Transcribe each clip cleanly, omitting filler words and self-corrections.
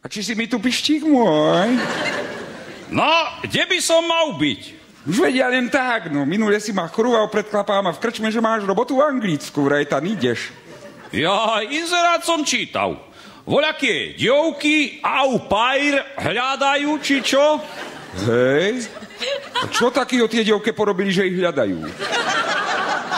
A či si mi tu pištík môj? No, kde by som mal byť? Už vedia len tak, no. Minule si ma chrúval pred chlapáma v krčme, že máš robotu v Anglicku, vraj tam ideš. Ja, inzerát som čítal. Voľaké dievky au pair hľadajú, či čo? Hej? A čo takého tie dievke porobili, že ich hľadajú?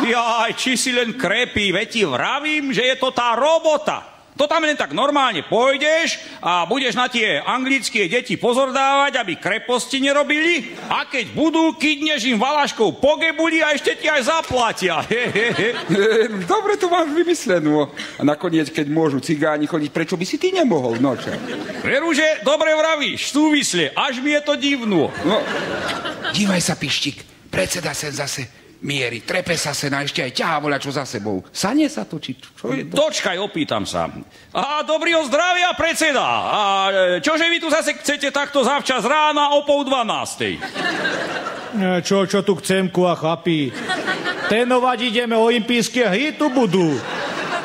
Jaj, či si len krepí, veď ti vravím, že je to tá robota. To tam len tak normálne pôjdeš a budeš na tie anglické deti pozor dávať, aby kreposti nerobili. A keď budú, kydneš im valaškou po gebuli a ešte ti aj zaplatia. Dobre to máš vymyslenú. A nakoniec, keď môžu cigáni chodiť, prečo by si ty nemohol, noče? Veru, že dobre vravíš, súvisle, až mi je to divno. No, dívaj sa, Pištík, predseda sem zase mierí, trepe sa sena, ešte aj ťahá voľačo za sebou. Sanie sa to, či čo je to? Dočkaj, opýtam sa. A dobrýho zdravia, predseda. A čože vy tu zase chcete takto zavčas rána o 11:30? Čo tu chcem, kua chlapi? Trénovať ideme, olympijské hry tu budú.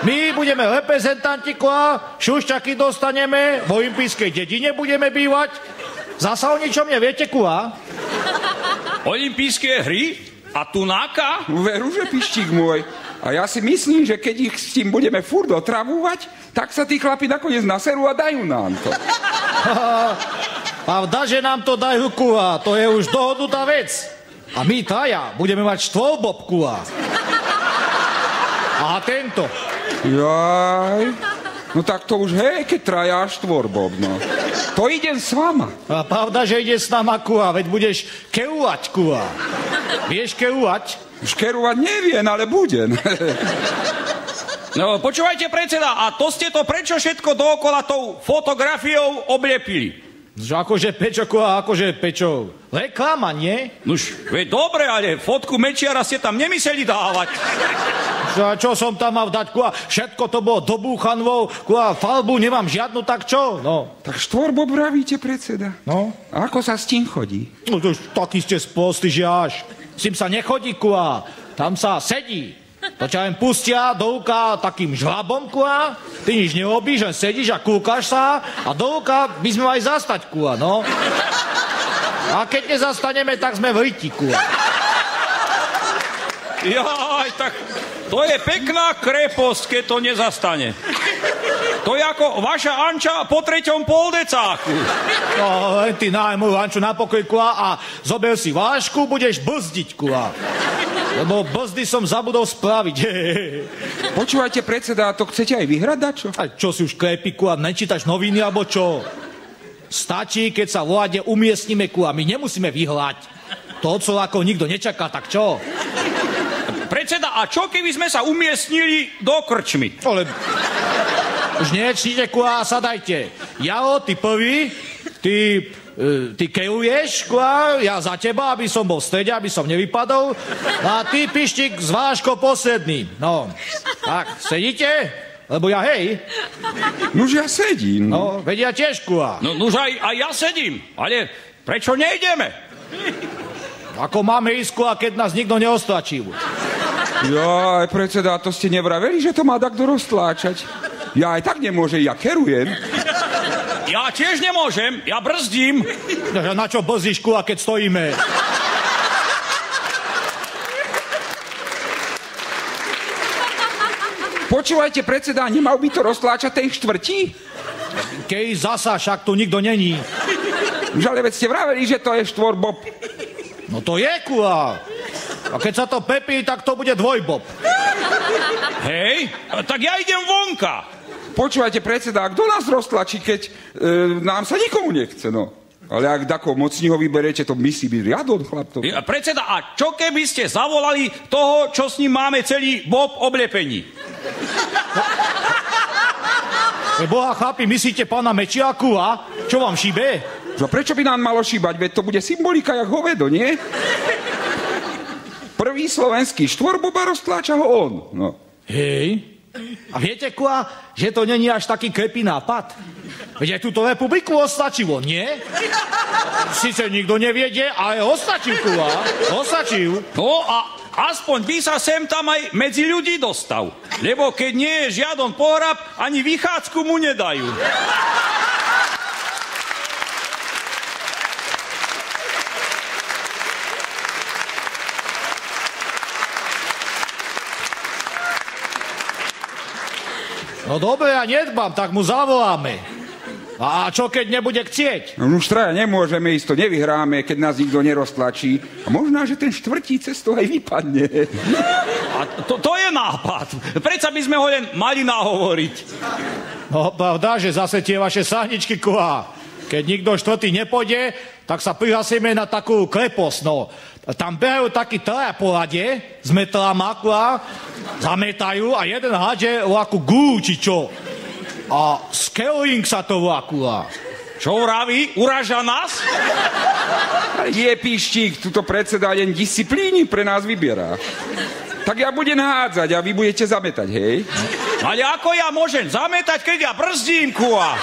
My budeme reprezentanti, kua, šušťaky dostaneme, v olympijskej dedine budeme bývať. Zasa o ničom neviete, kua? Olympijské hry? A tunáka? Veru, že Pištík môj. A ja si myslím, že keď ich s tým budeme furt otravúvať, tak sa tí chlapi nakoniec naserú a dajú nám to. Pravda, že nám to dajú, kua, to je už dohodnutá vec. A my traja budeme mať štvorbob, kua. A tento. Jaj, no tak to už hej, keď traja štvorbob, no. To idem s vama. A pravda, že ide s nama, kua, veď budeš keúvať, kua. Vieš keúvať? Už kerovať neviem, ale budem. No, počúvajte, predseda, a to ste to prečo všetko dookola tou fotografiou oblepili? Akože pečo, kua, akože pečo. Reklama, nie? Nuž, veď dobre, ale fotku Mečiara ste tam nemysleli dávať. Čo som tam mal dať, kua? Všetko to bolo dobúchanvou, kua, farbu nemám žiadnu, tak čo? No. Tak štvorbob vravíte, predseda. No? A ako sa s tým chodí? No to už taký ste sprostí, že až. S tým sa nechodí, kua. Tam sa sedí. To ťa len pustia do ruka takým žlabom, kua. Ty nič nerobíš, len sedíš a kúkaš sa a do ruka by sme mali zastať, kua, no. A keď nezastaneme, tak sme v ryti, kua. Jaj, tak to je pekná kreposť, keď to nezastane. To je ako vaša Anča po 3. poldecáku. No, len ty náj moju Anču na pokoj, kua, a zober si vášku, budeš brzdiť, kua. Lebo brzdy som zabudol spraviť. Počúvajte, predseda, to chcete aj vyhrať, dačo? A čo si už klepí, kua, nečítaš noviny, alebo čo? Stačí, keď sa vláde umiestnime, kua, my nemusíme vyhrať. To od Solákov nikto nečaká, tak čo? Predseda, a čo keby sme sa umiestnili do krčmy? Ale už nečnite, kua, sadajte. Jaro, ty prvý, ty kejuješ, kua, ja za teba, aby som bol v strede, aby som nevypadol. A ty, Pištík, s váškou posledný. No, tak, sedíte? Lebo ja, hej. Nuž ja sedím. No, vedia tiež, kua. No, nuž aj ja sedím, ale prečo nejdeme? Ako máme ísť, kua, keď nás nikto neostračil. Jaj, predseda, to ste nevraveli, že to má takto roztláčať? Ja aj tak nemôže, ja kerujem. Ja tiež nemôžem, ja brzdím. Na čo brzdíš, kua, keď stojíme? Počúvajte, predseda, nemal by to roztláčať tej štvrti? Keď zasa, však tu nikto není. Už ale veď ste vraveli, že to je štvorbob. No to je, kua. A keď sa to pepí, tak to bude dvojbob. Hej, tak ja idem vonka. Počúvajte, predseda, a kto nás roztlačí, keď nám sa nikomu nechce, no? Ale ak takou mocního vyberete, to musí byť riadon, chlap to. Predseda, a čo keby ste zavolali toho, čo s ním máme celý bob oblepení? Boha, chlapi, myslíte pána Mečiaku, a? Čo vám šíbe? No prečo by nám malo šíbať? Veď to bude symbolika jak hovedo, nie? Prvý slovenský štvorboba roztláča ho on. No. Hej. A viete, kua, že to není až taký krepý nápad? Veď aj túto republiku ostačilo, nie? Sice nikto neviede, ale ostačil, kua. Ostačil. No a aspoň by sa sem tam aj medzi ľudí dostal. Lebo keď nie je žiadon pohrab, ani vychádzku mu nedajú. No dobre, ja nedbám, tak mu zavoláme. A čo keď nebude chcieť? No už traja nemôžeme ísť, to nevyhráme, keď nás nikto neroztlačí. A možná, že ten štvrtí cesto aj vypadne. A to je nápad. Predsa by sme ho len mali nahovoriť. No pravda, že zase tie vaše sahničky kuhá. Keď nikto štvrtý nepôjde, tak sa prihlasíme na takú kreposť, no. Tam behajú takí traja po rade, s metlama kuhá, zametajú a jeden hádže akú gulu, či čo. A scaling sa to volá kuhá. Čo vraví? Uraža nás? Je Pištík, tuto predseda len disciplíny pre nás vyberá. Tak ja budem hádzať a vy budete zametať, hej? Ale ako ja môžem zametať, keď ja brzdím, kuha?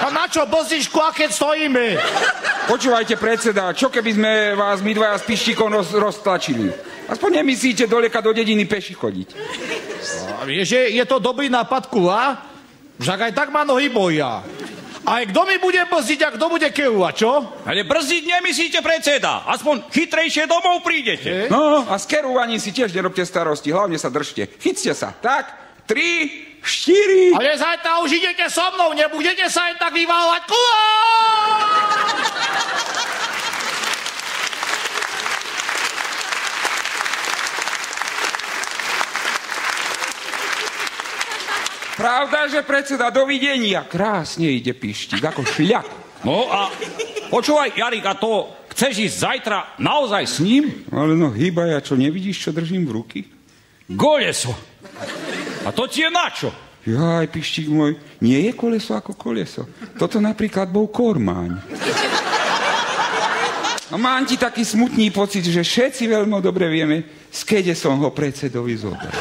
A na čo brzdíš, kuha, keď stojíme? Počúvajte, predseda, čo keby sme vás my dvaja s Pištíkom roztlačili? Aspoň nemyslíte doleka do dediny peši chodiť. A vieš, že je to dobrý nápad, kuha? Však aj tak ma nohy boja. Aj kto mi bude brzdiť a kto bude kerovať, čo? Ale brzdiť nemyslíte, predseda. Aspoň chytrejšie domov prídete. No, a s kerovaním si tiež nerobte starosti, hlavne sa držte. Chyťte sa, tak? 3, 4... Ale zajtra už idete so mnou, nebudete sa aj tak vyvalovať. Kuha! Pravda, že predseda, dovidenia. Krásne ide Pištík, ako šľak. No a počúvaj, Jarik, a to chceš ísť zajtra naozaj s ním? Ale no hýba, ja čo, nevidíš, čo držím v ruky? Koleso. A to ti je na čo? Jaj, Pištík môj, nie je koleso ako koleso. Toto napríklad bol kormáň. A mám ti taký smutný pocit, že všetci veľmi dobre vieme, skede som ho predsedovi zobral.